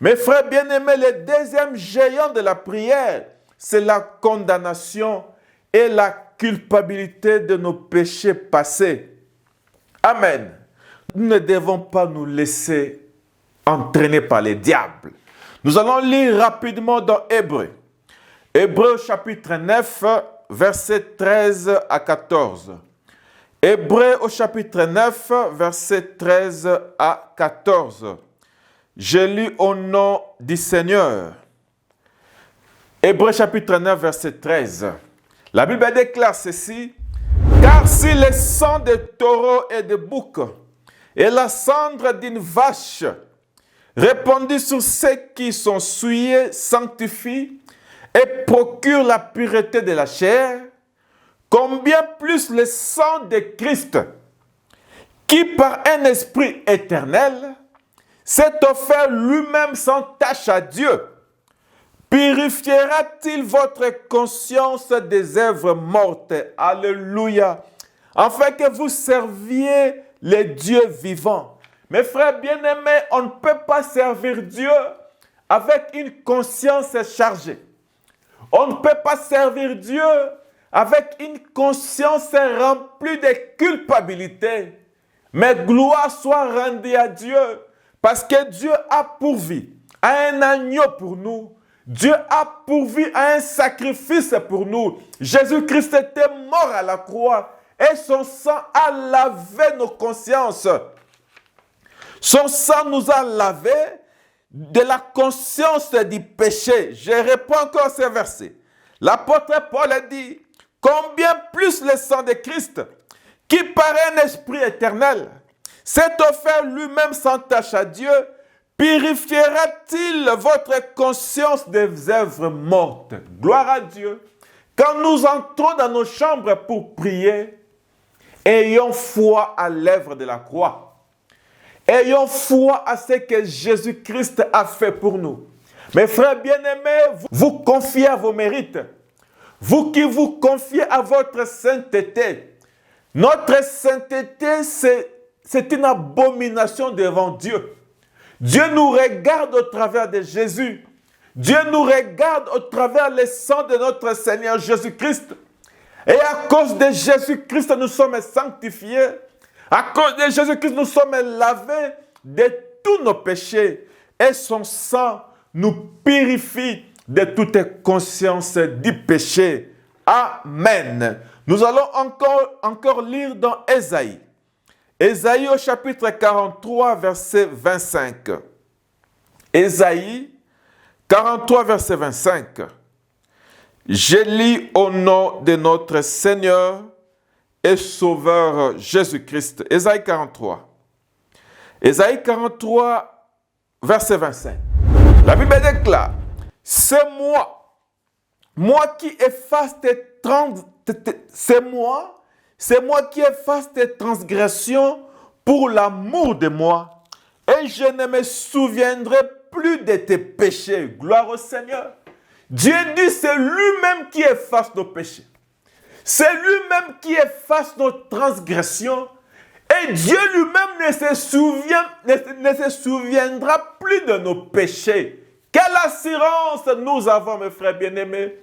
Mes frères bien-aimés, le deuxième géant de la prière, c'est la condamnation et la culpabilité de nos péchés passés. Amen. Nous ne devons pas nous laisser entraîner par les diables. Nous allons lire rapidement dans Hébreux. Hébreux chapitre 9, versets 13 à 14. Hébreux au chapitre 9, versets 13 à 14. Je lis au nom du Seigneur. Hébreux chapitre 9, verset 13. La Bible déclare ceci. Car si le sang de taureau et de bouc et la cendre d'une vache répandue sur ceux qui sont souillés sanctifient et procurent la pureté de la chair, combien plus le sang de Christ, qui par un esprit éternel s'est offert lui-même sans tache à Dieu, purifiera-t-il votre conscience des œuvres mortes? Alléluia. Afin que vous serviez les dieux vivants. Mes frères bien-aimés, on ne peut pas servir Dieu avec une conscience chargée. On ne peut pas servir Dieu avec une conscience remplie de culpabilité. Mais gloire soit rendue à Dieu, parce que Dieu a pourvu à un agneau pour nous. Dieu a pourvu à un sacrifice pour nous. Jésus-Christ était mort à la croix et son sang a lavé nos consciences. Son sang nous a lavé de la conscience du péché. Je reprends encore ce verset. L'apôtre Paul a dit, combien plus le sang de Christ, qui par un esprit éternel s'est offert lui-même sans tache à Dieu, purifiera-t-il votre conscience des œuvres mortes? Gloire à Dieu. Quand nous entrons dans nos chambres pour prier, ayons foi à l'œuvre de la croix. Ayons foi à ce que Jésus-Christ a fait pour nous. Mes frères bien-aimés, vous confiez à vos mérites. Vous qui vous confiez à votre sainteté. Notre sainteté, c'est une abomination devant Dieu. Dieu nous regarde au travers de Jésus. Dieu nous regarde au travers le sang de notre Seigneur Jésus-Christ. Et à cause de Jésus-Christ, nous sommes sanctifiés. À cause de Jésus-Christ, nous sommes lavés de tous nos péchés. Et son sang nous purifie de toute conscience du péché. Amen. Nous allons encore lire dans Ésaïe. Ésaïe au chapitre 43, verset 25. Ésaïe 43, verset 25. Je lis au nom de notre Seigneur et Sauveur Jésus-Christ. Ésaïe 43. Ésaïe 43, verset 25. La Bible déclare, c'est moi qui efface c'est moi qui efface tes transgressions pour l'amour de moi, et je ne me souviendrai plus de tes péchés. Gloire au Seigneur. Dieu dit, c'est lui-même qui efface nos péchés. C'est lui-même qui efface nos transgressions. Et Dieu lui-même ne se souviendra plus de nos péchés. Quelle assurance nous avons, mes frères bien-aimés.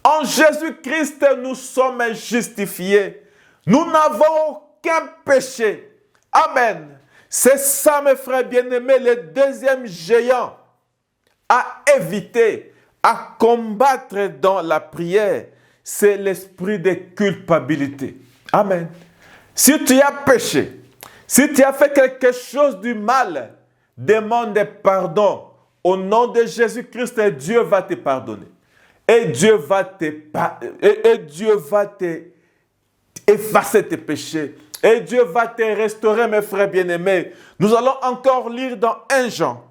En Jésus-Christ, nous sommes justifiés. Nous n'avons aucun péché. Amen. C'est ça, mes frères bien-aimés, le deuxième géant à éviter, à combattre dans la prière. C'est l'esprit de culpabilité. Amen. Si tu as péché, si tu as fait quelque chose de mal, demande pardon. Au nom de Jésus-Christ, Dieu va te pardonner. Et Dieu va te effacer tes péchés. Et Dieu va te restaurer, mes frères bien-aimés. Nous allons encore lire dans 1 Jean.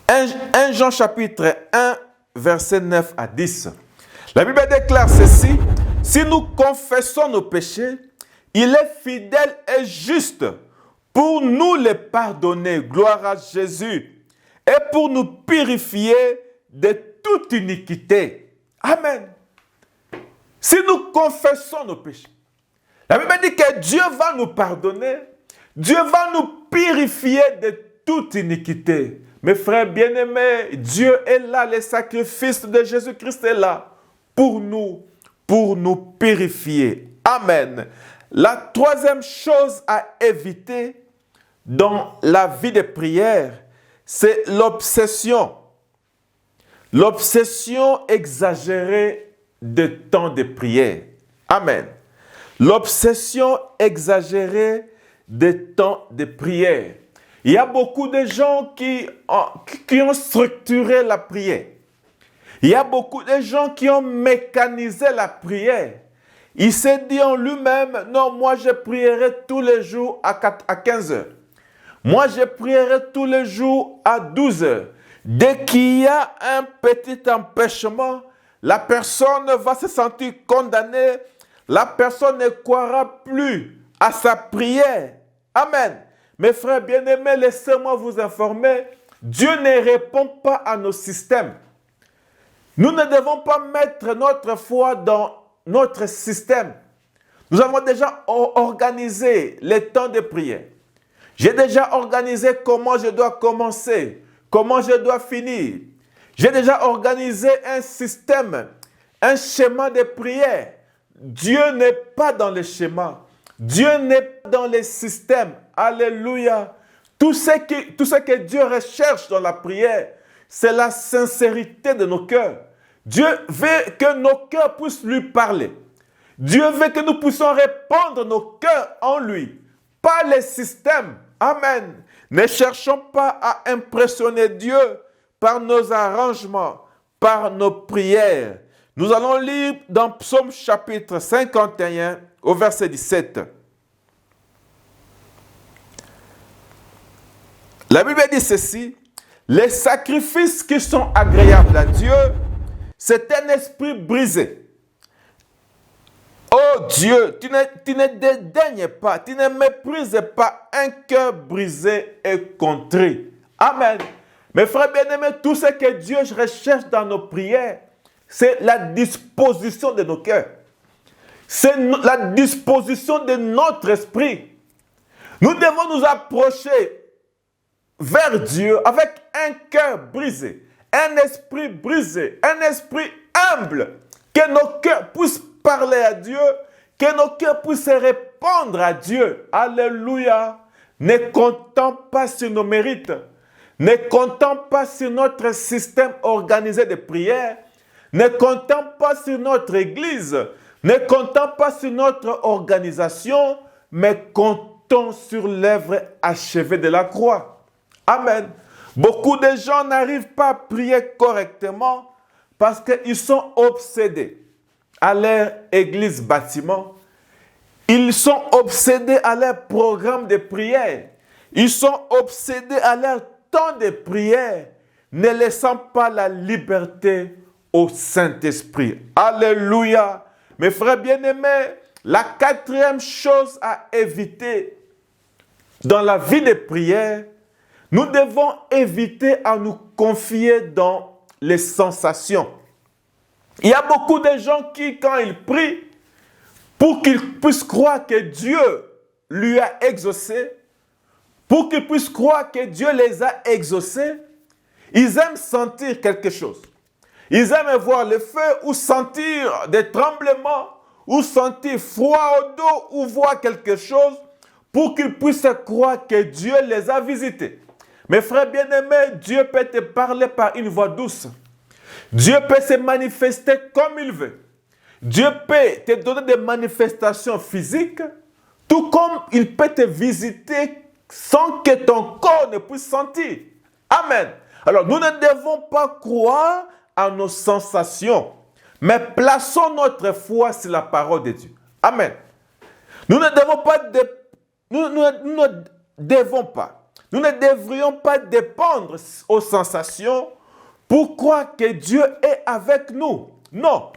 1 Jean chapitre 1, verset 9 à 10. La Bible déclare ceci. Si nous confessons nos péchés, il est fidèle et juste pour nous les pardonner. Gloire à Jésus. Et pour nous purifier de toute iniquité. Amen. Si nous confessons nos péchés, la Bible dit que Dieu va nous pardonner, Dieu va nous purifier de toute iniquité. Mes frères bien-aimés, Dieu est là, le sacrifice de Jésus-Christ est là pour nous purifier. Amen. La troisième chose à éviter dans la vie de prière, c'est l'obsession. L'obsession exagérée de temps de prière. Amen. L'obsession exagérée de temps de prière. Il y a beaucoup de gens qui ont structuré la prière. Il y a beaucoup de gens qui ont mécanisé la prière. Il s'est dit en lui-même, non, moi je prierai tous les jours à 15 heures. Moi je prierai tous les jours à 12 heures. Dès qu'il y a un petit empêchement, la personne va se sentir condamnée. La personne ne croira plus à sa prière. Amen. Mes frères bien-aimés, laissez-moi vous informer, Dieu ne répond pas à nos systèmes. Nous ne devons pas mettre notre foi dans notre système. Nous avons déjà organisé les temps de prière. J'ai déjà organisé comment je dois commencer, comment je dois finir. J'ai déjà organisé un système, un schéma de prière. Dieu n'est pas dans le schéma. Dieu n'est pas dans les systèmes. Alléluia. Tout ce que Dieu recherche dans la prière, c'est la sincérité de nos cœurs. Dieu veut que nos cœurs puissent lui parler. Dieu veut que nous puissions répandre nos cœurs en lui. Pas les systèmes. Amen. Ne cherchons pas à impressionner Dieu par nos arrangements, par nos prières. Nous allons lire dans Psaume chapitre 51 au verset 17. La Bible dit ceci, « Les sacrifices qui sont agréables à Dieu, c'est un esprit brisé. Oh Dieu, tu ne dédaignes pas, tu ne méprises pas un cœur brisé et contrit. » Amen. Mes frères bien-aimés, tout ce que Dieu recherche dans nos prières, c'est la disposition de nos cœurs. C'est la disposition de notre esprit. Nous devons nous approcher vers Dieu avec un cœur brisé, un esprit brisé, un esprit humble, que nos cœurs puissent parler à Dieu, que nos cœurs puissent répondre à Dieu. Alléluia. Ne comptons pas sur nos mérites, ne comptons pas sur notre système organisé de prière, ne comptons pas sur notre église, ne comptons pas sur notre organisation, mais comptons sur l'œuvre achevée de la croix. Amen. Beaucoup de gens n'arrivent pas à prier correctement parce qu'ils sont obsédés à leur église bâtiment. Ils sont obsédés à leur programme de prière. Ils sont obsédés à leur temps de prière, ne laissant pas la liberté au Saint-Esprit. Alléluia. Mes frères bien-aimés, la quatrième chose à éviter dans la vie de prière, nous devons éviter à nous confier dans les sensations. Il y a beaucoup de gens qui, quand ils prient, pour qu'ils puissent croire que Dieu lui a exaucé, pour qu'ils puissent croire que Dieu les a exaucés, ils aiment sentir quelque chose. Ils aiment voir le feu ou sentir des tremblements ou sentir froid au dos ou voir quelque chose pour qu'ils puissent croire que Dieu les a visités. Mes frères bien-aimés, Dieu peut te parler par une voix douce. Dieu peut se manifester comme il veut. Dieu peut te donner des manifestations physiques, tout comme il peut te visiter sans que ton corps ne puisse sentir. Amen. Alors, nous ne devons pas croire à nos sensations, mais plaçons notre foi sur la parole de Dieu. Amen. Nous ne devrions pas dépendre aux sensations pour croire que Dieu est avec nous. Non.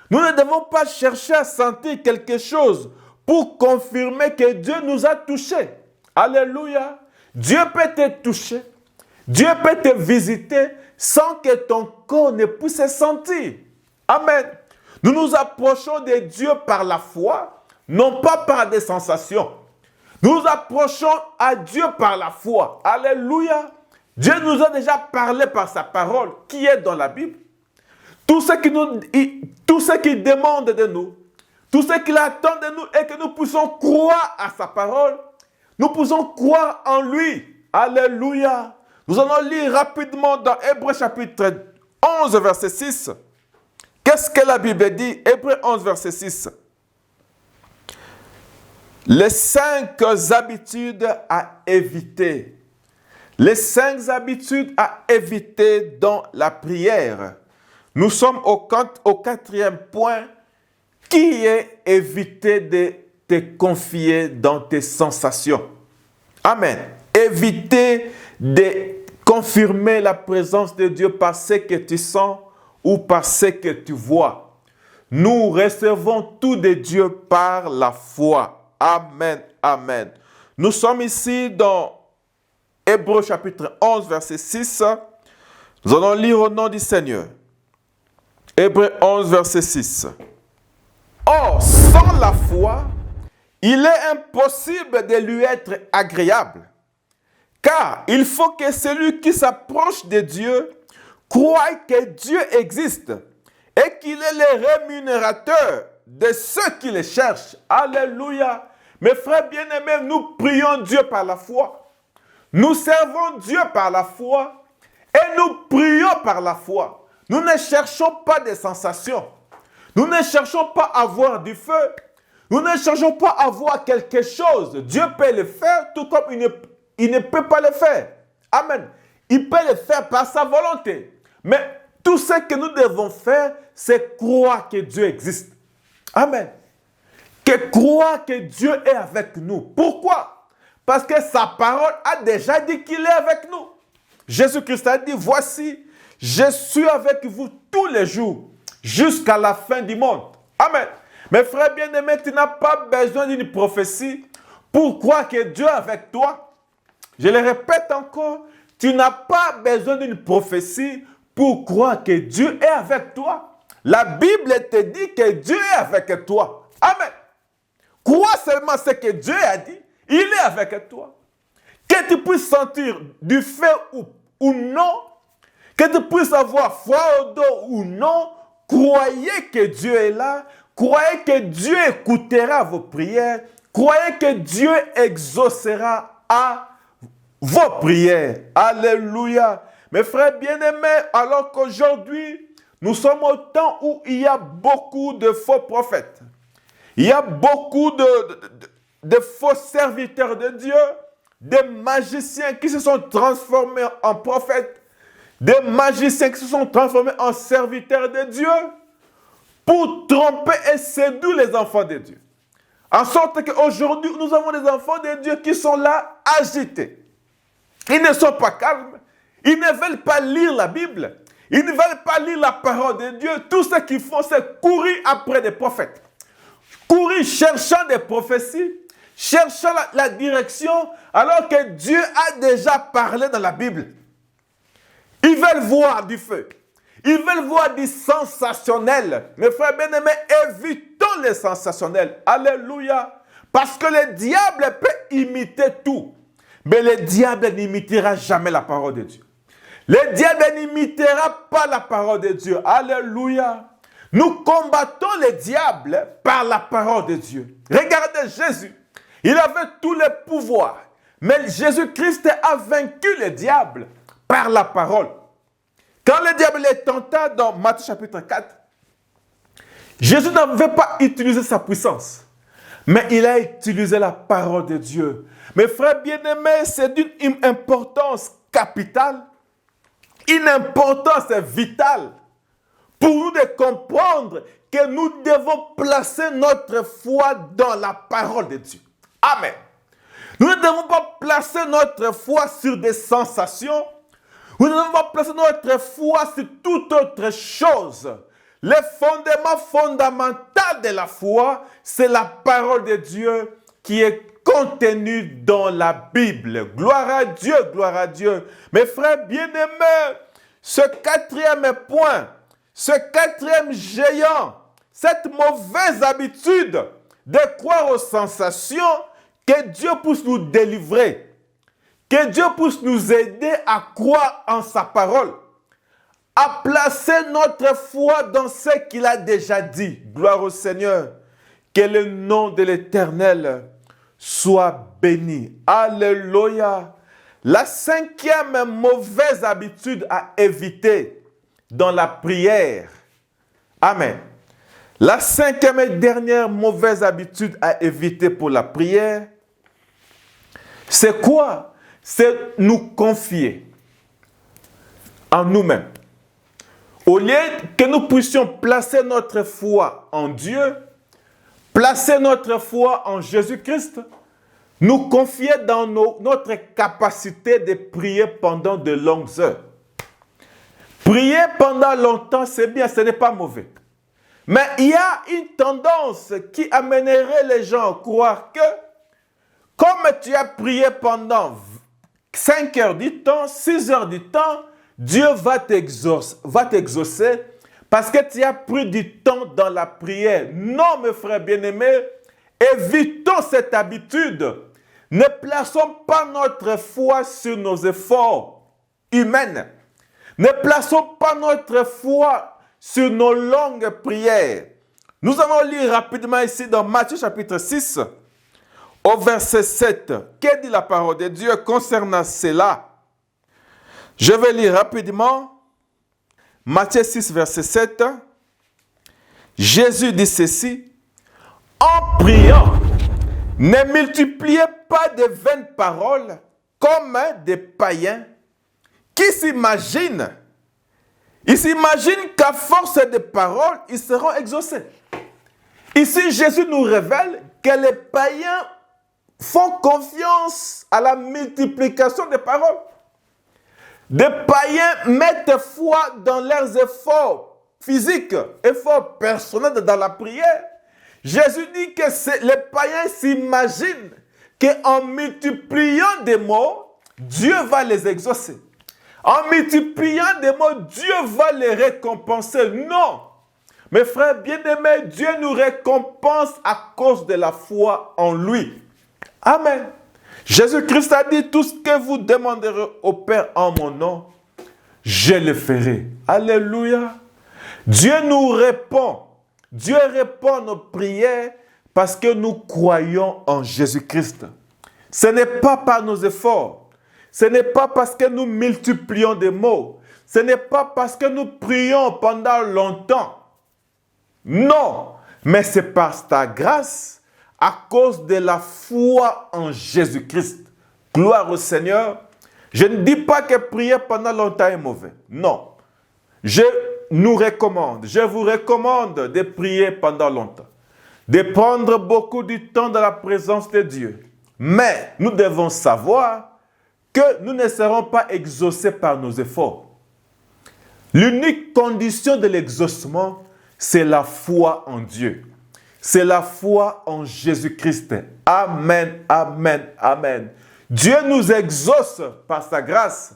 Nous ne devons pas chercher à sentir quelque chose pour confirmer que Dieu nous a touchés. Alléluia. Dieu peut te toucher. Dieu peut te visiter sans que ton corps ne puisse se sentir. Amen. Nous nous approchons de Dieu par la foi, non pas par des sensations. Nous approchons à Dieu par la foi. Alléluia. Dieu nous a déjà parlé par sa parole qui est dans la Bible. Tout ce qu'il demande de nous, tout ce qu'il attend de nous est que nous puissions croire à sa parole. Nous pouvons croire en lui. Alléluia. Nous allons lire rapidement dans Hébreux chapitre 11, verset 6. Qu'est-ce que la Bible dit? Hébreux 11, verset 6. Les 5 habitudes à éviter. Les 5 habitudes à éviter dans la prière. Nous sommes au 4e point, qui est éviter de te confier dans tes sensations. Amen. Éviter de confirmer la présence de Dieu par ce que tu sens ou par ce que tu vois. Nous recevons tout de Dieu par la foi. Amen, amen. Nous sommes ici dans Hébreux chapitre 11, verset 6. Nous allons lire au nom du Seigneur. Hébreux 11, verset 6. Or, sans la foi, il est impossible de lui être agréable. Car il faut que celui qui s'approche de Dieu croie que Dieu existe et qu'il est le rémunérateur de ceux qui le cherchent. Alléluia. Mes frères bien-aimés, nous prions Dieu par la foi. Nous servons Dieu par la foi et nous prions par la foi. Nous ne cherchons pas des sensations. Nous ne cherchons pas à avoir du feu. Nous ne cherchons pas à avoir quelque chose. Dieu peut le faire tout comme il ne peut pas le faire. Amen. Il peut le faire par sa volonté. Mais tout ce que nous devons faire, c'est croire que Dieu existe. Amen. Que croire que Dieu est avec nous. Pourquoi? Parce que sa parole a déjà dit qu'il est avec nous. Jésus-Christ a dit, voici, je suis avec vous tous les jours, jusqu'à la fin du monde. Amen. Mes frères bien-aimés, tu n'as pas besoin d'une prophétie pour croire que Dieu est avec toi. Je le répète encore, tu n'as pas besoin d'une prophétie pour croire que Dieu est avec toi. La Bible te dit que Dieu est avec toi. Amen. Crois seulement ce que Dieu a dit. Il est avec toi. Que tu puisses sentir du feu ou non, que tu puisses avoir froid au dos ou non, croyez que Dieu est là. Croyez que Dieu écoutera vos prières. Croyez que Dieu exaucera à vos prières. Alléluia. Mes frères bien-aimés, alors qu'aujourd'hui, nous sommes au temps où il y a beaucoup de faux prophètes. Il y a beaucoup de faux serviteurs de Dieu, des magiciens qui se sont transformés en prophètes, des magiciens qui se sont transformés en serviteurs de Dieu pour tromper et séduire les enfants de Dieu. En sorte qu'aujourd'hui, nous avons des enfants de Dieu qui sont là agités. Ils ne sont pas calmes. Ils ne veulent pas lire la Bible. Ils ne veulent pas lire la parole de Dieu. Tout ce qu'ils font, c'est courir après des prophètes. Courir cherchant des prophéties, cherchant la direction, alors que Dieu a déjà parlé dans la Bible. Ils veulent voir du feu. Ils veulent voir du sensationnel. Mes frères bien-aimés, évitons les sensationnels. Alléluia. Parce que le diable peut imiter tout. Mais le diable n'imitera jamais la parole de Dieu. Le diable n'imitera pas la parole de Dieu. Alléluia. Nous combattons le diable par la parole de Dieu. Regardez Jésus. Il avait tous les pouvoirs. Mais Jésus-Christ a vaincu le diable par la parole. Quand le diable les tenta dans Matthieu chapitre 4, Jésus n'avait pas utilisé sa puissance, mais il a utilisé la parole de Dieu. Mes frères bien-aimés, c'est d'une importance capitale, une importance vitale pour nous de comprendre que nous devons placer notre foi dans la parole de Dieu. Amen. Nous ne devons pas placer notre foi sur des sensations. Nous ne devons pas placer notre foi sur toute autre chose. Le fondement fondamental de la foi, c'est la parole de Dieu qui est contenue dans la Bible. Gloire à Dieu, gloire à Dieu. Mes frères bien-aimés, ce quatrième point, ce quatrième géant, cette mauvaise habitude de croire aux sensations Que Dieu puisse nous délivrer. Que Dieu puisse nous aider à croire en sa parole. À placer notre foi dans ce qu'il a déjà dit. Gloire au Seigneur. Que le nom de l'Éternel soit béni. Alléluia. La 5e mauvaise habitude à éviter dans la prière. Amen. La 5e et dernière mauvaise habitude à éviter pour la prière, c'est quoi? C'est nous confier en nous-mêmes. Au lieu que nous puissions placer notre foi en Dieu, placer notre foi en Jésus-Christ, nous confier dans notre capacité de prier pendant de longues heures. Prier pendant longtemps, c'est bien, ce n'est pas mauvais. Mais il y a une tendance qui amènerait les gens à croire que, comme tu as prié pendant 5 heures du temps, 6 heures du temps, Dieu va t'exaucer parce que tu as pris du temps dans la prière. Non, mes frères bien-aimés, évitons cette habitude. Ne plaçons pas notre foi sur nos efforts humains. Ne plaçons pas notre foi sur nos longues prières. Nous allons lire rapidement ici dans Matthieu chapitre 6, au verset 7. Que dit la parole de Dieu concernant cela? Je vais lire rapidement. Matthieu 6, verset 7. Jésus dit ceci. En priant, ne multipliez pas de vaines paroles comme des païens qui s'imaginent. Ils s'imaginent qu'à force de paroles, ils seront exaucés. Ici, Jésus nous révèle que les païens font confiance à la multiplication des paroles. Des païens mettent foi dans leurs efforts physiques, efforts personnels dans la prière. Jésus dit que les païens s'imaginent qu'en multipliant des mots, Dieu va les exaucer. En multipliant des mots, Dieu va les récompenser. Non! Mes frères bien-aimés, Dieu nous récompense à cause de la foi en lui. Amen. Jésus-Christ a dit, tout ce que vous demanderez au Père en mon nom, je le ferai. Alléluia. Dieu nous répond. Dieu répond à nos prières parce que nous croyons en Jésus-Christ. Ce n'est pas par nos efforts. Ce n'est pas parce que nous multiplions des mots. Ce n'est pas parce que nous prions pendant longtemps. Non, mais c'est par ta grâce à cause de la foi en Jésus-Christ. Gloire au Seigneur. Je ne dis pas que prier pendant longtemps est mauvais. Non. Je vous recommande de prier pendant longtemps. De prendre beaucoup de temps dans la présence de Dieu. Mais nous devons savoir que nous ne serons pas exaucés par nos efforts. L'unique condition de l'exaucement, c'est la foi en Dieu. C'est la foi en Jésus-Christ. Amen, amen, amen. Dieu nous exauce par sa grâce.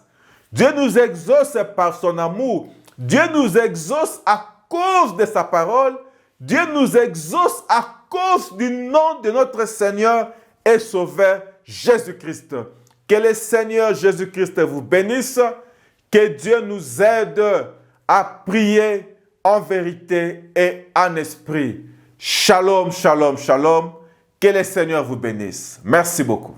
Dieu nous exauce par son amour. Dieu nous exauce à cause de sa parole. Dieu nous exauce à cause du nom de notre Seigneur et Sauveur Jésus-Christ. Que le Seigneur Jésus-Christ vous bénisse. Que Dieu nous aide à prier en vérité et en esprit. Shalom, shalom, shalom. Que le Seigneur vous bénisse. Merci beaucoup.